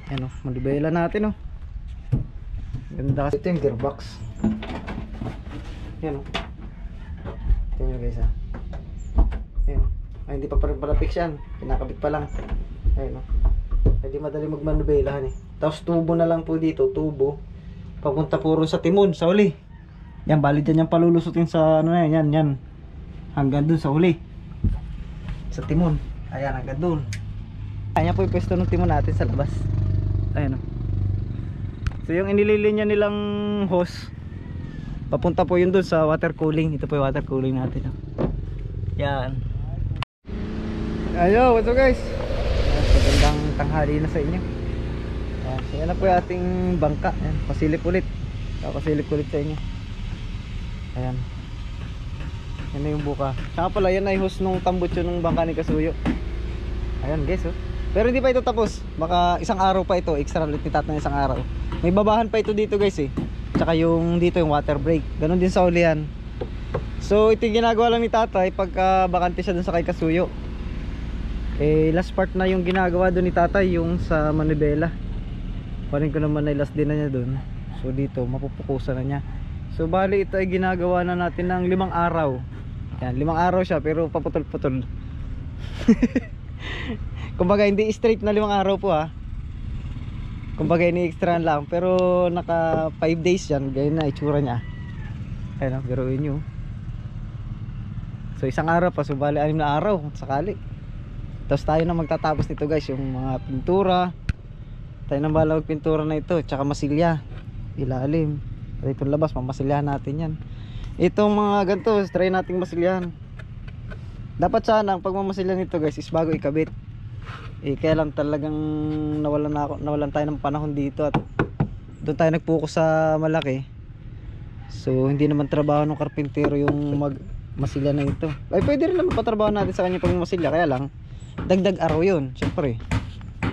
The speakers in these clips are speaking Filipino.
Yan o, manibela natin o. Ganda kasi. Ito yung gearbox. Yan o. Ito nyo guys ha. Yan o. Ay, hindi pa rin pala fix yan. Kinakabit pa lang. Ayun o. Hindi madali magmanibelahan eh. Tapos tubo na lang po dito. Tubo. Papunta puro sa timon, sa uli. Yan, bali dyan yung palulusutin sa ano na yan. Yan. Hanggang dun sa uli. Sa timon. Ayan, hanggang dun. Ayan po yung pwesto ng timon natin sa labas. Ayan o. So yung inililinya nilang hose, papunta po yun dun sa water cooling. Ito po yung water cooling natin o. Yan. Ayo, what's up guys? Magandang tanghali na sa inyo. Ayan, so yan na po yung ating bangka. Ayan, pasilip ulit. Pasilip ulit sa inyo. Ayan. Yan na yung buka. Tsaka pala yan ay hose nung tambutso nung bangka ni Kasuyo. Ayan guys oh. Pero hindi pa ito tapos. Baka isang araw pa ito. Extra ulit ni Tatay isang araw. May babahan pa ito dito guys eh. Tsaka yung dito yung water break. Ganon din sa ulian. So ito yung ginagawa lang ni Tatay pagka bakante siya dun sa kay Kasuyo. Eh last part na yung ginagawa dun ni Tatay, yung sa manibela. Parin ko naman ay last din na niya dun. So dito mapupukusan na niya. So bali ito ay ginagawa na natin ng 5 araw. Yan, 5 araw siya pero paputol-putol. Kumbaga hindi straight na 5 araw po ha. Kumbaga ini-extra lang. Pero naka 5 days yan. Ganyan na itsura niya. Ayun o, biruin nyo. So isang araw pa, so bali 6 na araw sakali. Tapos tayo na magtatapos nito guys. Yung mga pintura. Tayo na bala pintura na ito. Tsaka masilya. Ilalim. At itong labas, mamasilyahan natin yan. Itong mga ganito, try nating masilyahan. Dapat sana ang pagmamasilyahan nito guys is bago ikabit. Eh kaya lang talagang nawalan tayo ng panahon dito. At doon tayo nagpokus sa malaki. So hindi naman trabaho ng karpintero yung masilya na ito. Ay pwede rin naman patrabaho natin sa kanya pag masilya. Kaya lang dagdag araw yun, syempre.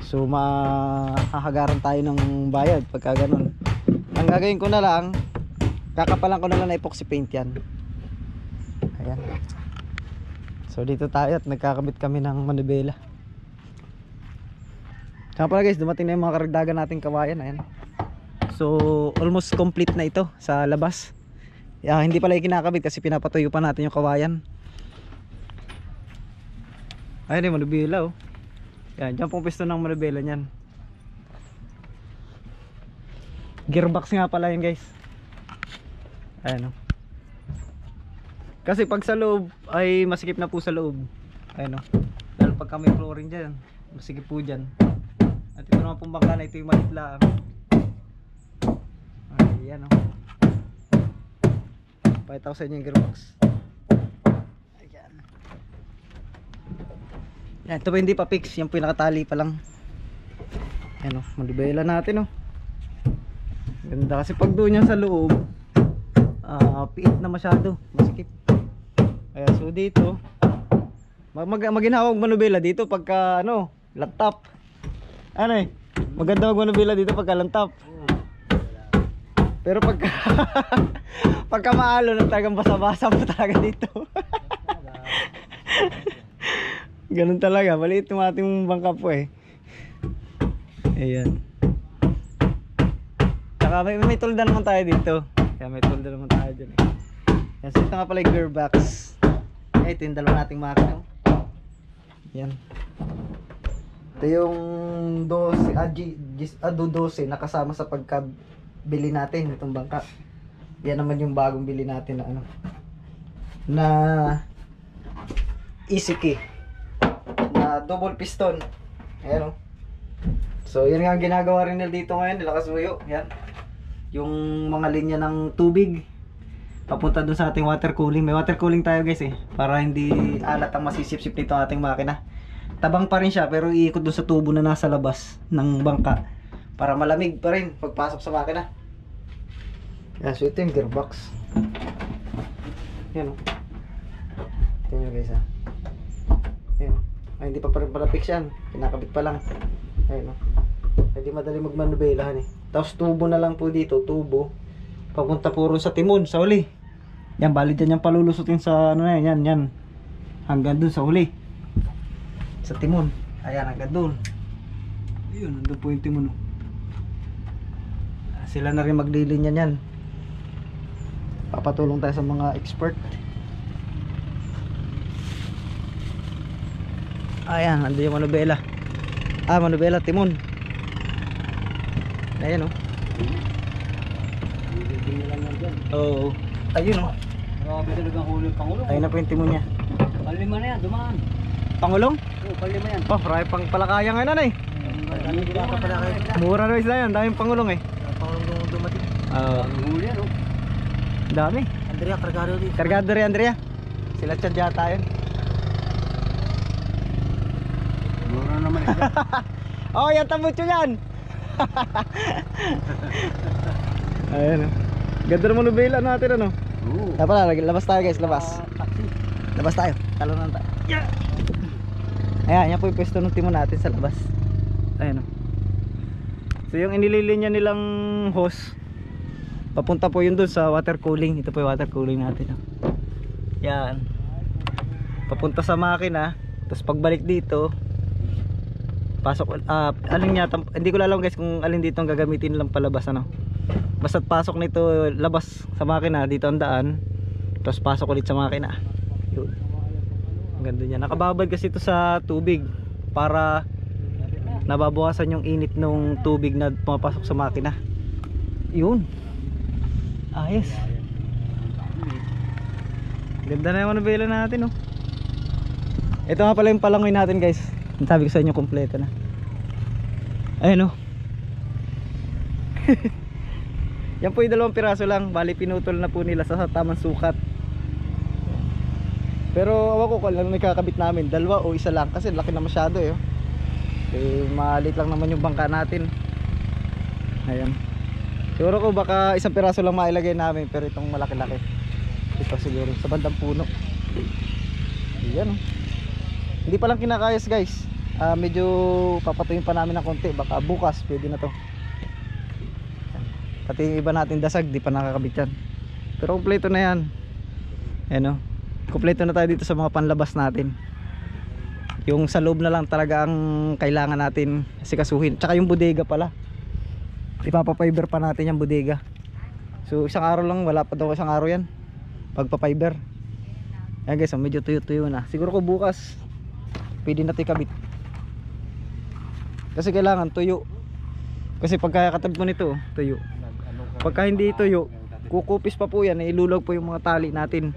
So mahahagaran tayo ng bayad pagka ganun. Ang gagawin ko na lang, kakapalan ko na lang na epoxy paint yan. Ayan. So dito tayo at nagkakabit kami ng manibela. Saka pala guys, dumating na yung mga karagdagan nating kawayan. Ayan. So almost complete na ito sa labas. Hindi pala yung kinakabit kasi pinapatuyo pa natin yung kawayan. Ayan yung manibela oh. Yan, dyan pong pisto ng manibela nyan. Gearbox nga pala yun guys. Ayan oh. Kasi pag sa loob ay masikip na po sa loob. Ayan oh. Dahil pagka may flooring dyan, masikip po dyan. At ito naman pong bangka na ito yung malit lang. Ayan oh. Pakita ko sa inyo yung gearbox. Ayan. Yan, ito po hindi pa fix. Yan po yung nakatali pa lang. Ayan oh. Manibela natin oh. Ganda kasi pag doon yan sa loob piit na masyado, masikip. Kaya so dito maginhawag manubela dito pagka ano, laptop. Ano eh, maganda magmanubela dito pagka laptop. Pero pagka pagka maalo na talagang basa-basa mo talaga dito. Ganun talaga, maliit yung ating bangka po eh. Ayan. Tsaka may tulda naman tayo dito. Kaya may tulda naman tayo dyan eh. Yan, so ito nga pala yung gearbox. Ito yung dalawa nating makina. Yan. Ito yung 12 nakasama sa pagkabili natin itong bangka. Yan naman yung bagong bili natin na ano, na easy key na double piston. Ayan o. So yan nga ang ginagawa rin nila dito ngayon, nila Kasuyo. Yan. Yung mga linya ng tubig papunta dun sa ating water cooling. May water cooling tayo guys eh, para hindi alat ang masisip-sip nito ating makina. Tabang pa rin siya pero iikot dun sa tubo na nasa labas ng bangka para malamig pa rin pagpasok sa makina. Yan, so ito yung gearbox. Yan o. Ito nyo guys ha. Yan. Ay, hindi pa rin pala fix yan. Kinakabit pa lang. Ayun o. Hindi madali magmanubelahan eh. Tapos tubo na lang po dito. Tubo. Papunta puro sa timon, sa uli. Yan, bali dyan yung palulusutin sa ano na yan. Yan. Hanggang dun sa uli. Sa timon. Ayan, hanggang dun. Yun, nandun po yung timon. Sila na rin maglilinya niyan. Papatulong tayo sa mga expert. Ayan, nandun yung manubela. Manubela, timon. Ayan, oh. Oo. Ayun, oh. Grabe talagang huli ng Pangulong. Ayun na po yung timon niya. Palima na yan, dumaan. Pangulong? Oo, palima yan. Oh, marami pang palakaya ngayon, eh. Mura na isla yan, daming pangulong, eh. Pangulong dumating. Ang huli yan, oh. dami. Andrea, kargado dito. Kargado rin, Andrea. Sila Chad yata yun. Mura naman yan. Oh, yan tambutso yan. Ayan, oh. Ganda naman nubela natin, ano? Oo. Dapat labas tayo, guys, labas. Taxi. Labas tayo, talunan tayo. Yeah. Ayan, yan po yung pwesto ng timon natin sa labas. Ayan, oh. So yung inililinya nilang hose, papunta po yun dun sa water cooling. Ito po yung water cooling natin, oh. Yan. Papunta sa makina. Tapos pagbalik dito, pasok, alin niya, hindi ko alam guys kung alin dito ang gagamitin nilang palabas, ano. Basta't pasok nito labas sa makina, dito ang daan. Tapos pasok ulit sa makina. Yun. Ang ganda niya. Nakababad kasi ito sa tubig para nababawasan yung init ng tubig na pumapasok sa makina. Yun. Ayos. Ganda na yung manubela natin, oh. Ito nga pala yung palangoy natin, guys. Sabi ko sa inyo, kompleto na. Ayun, oh. Yan po yung 2 piraso lang. Bali pinutol na po nila sa tamang sukat. Pero awa ko kung ano nakakabit namin, 2 o 1 lang. Kasi laki na masyado, eh, oh. Eh, malit lang naman yung bangka natin. Ayan. Siguro ko baka 1 piraso lang mailagay namin. Pero itong malaki-laki, ito siguro sa bandang puno. Ayan, oh. Hindi pa lang kinakayas, guys. Medyo papatuyin pa namin ng konti. Baka bukas pwede na to. Pati yung iba natin dasag, di pa nakakabit yan. Pero kompleto na yan. Ayan, oh. Kompleto na tayo dito sa mga panlabas natin. Yung sa loob na lang talaga ang kailangan natin sikasuhin. Tsaka yung bodega pala, ipapapiber pa natin yung bodega. So isang araw lang, wala pa daw isang araw yan pagpapiber. Ayan, guys, medyo tuyo-tuyo na. Siguro ko bukas pwede natin kabit. Kasi kailangan tuyo. Kasi pagka katab mo nito, tuyo. Pagka hindi tuyo, kukupis pa po yan, ilulog po yung mga tali natin.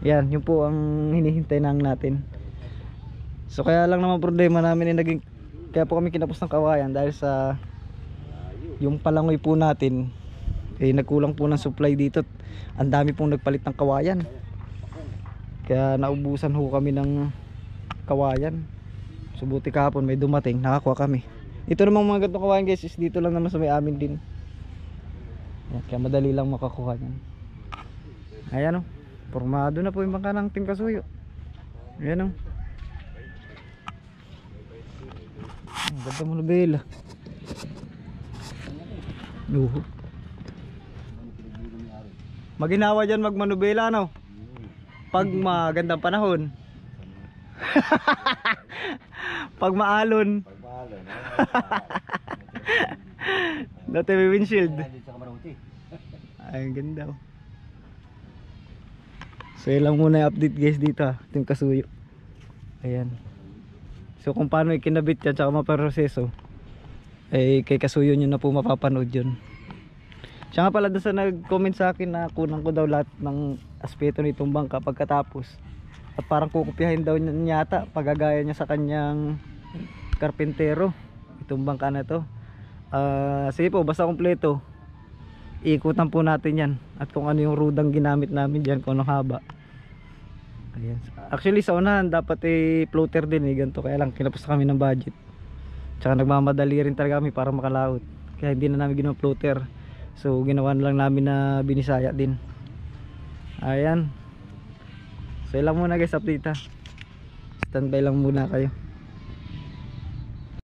Yan, yun po ang hinihintay nang natin. So kaya lang naman problema namin naging, kaya po kami kinapos ng kawayan dahil sa yung palangoy po natin, eh nagkulang po ng supply dito. Ang dami pong nagpalit ng kawayan. Kaya naubusan ho kami ng kawayan. So buti kahapon may dumating, nakakuha kami. Ito namang mga ganitong kawayan, guys, is dito lang naman sa may amin din. Yan, kaya madali lang makakuha yan. Ayan, oh. Formado na po yung bangka ng Team Kasuyo. Ayan, oh. Ang ganda mo na bela. Maginawa dyan magmanubela, no? Pag magandang panahon. Pag maalon. Dati may windshield. Ay, ang ganda, oh. So yun lang muna yung update, guys, dito, Team Kasuyo. Ayan. So kung paano ikinabit yan tsaka maproseso, eh kay Kasuyo nyo na po mapapanood yun. Siya nga pala doon sa nag-comment sa akin na kunan ko daw lahat ng aspeto nitong bangka pagkatapos. At parang kukopyahin daw niya yata, pagagaya niya sa kanyang karpentero itong bangka na to. Sige po, basta kompleto, ikutan po natin yan. At kung ano yung rudang ginamit namin dyan, kung anong haba. Ayan. Actually sa unahan dapat floater din, ganito. Kaya lang kinapos kami ng budget. Tsaka nagmamadali rin talaga kami para makalaot. Kaya hindi na namin ginawa floater. So ginawa na lang namin na binisaya din. Ayan. So ilang muna, guys, update ha. Standby lang muna kayo.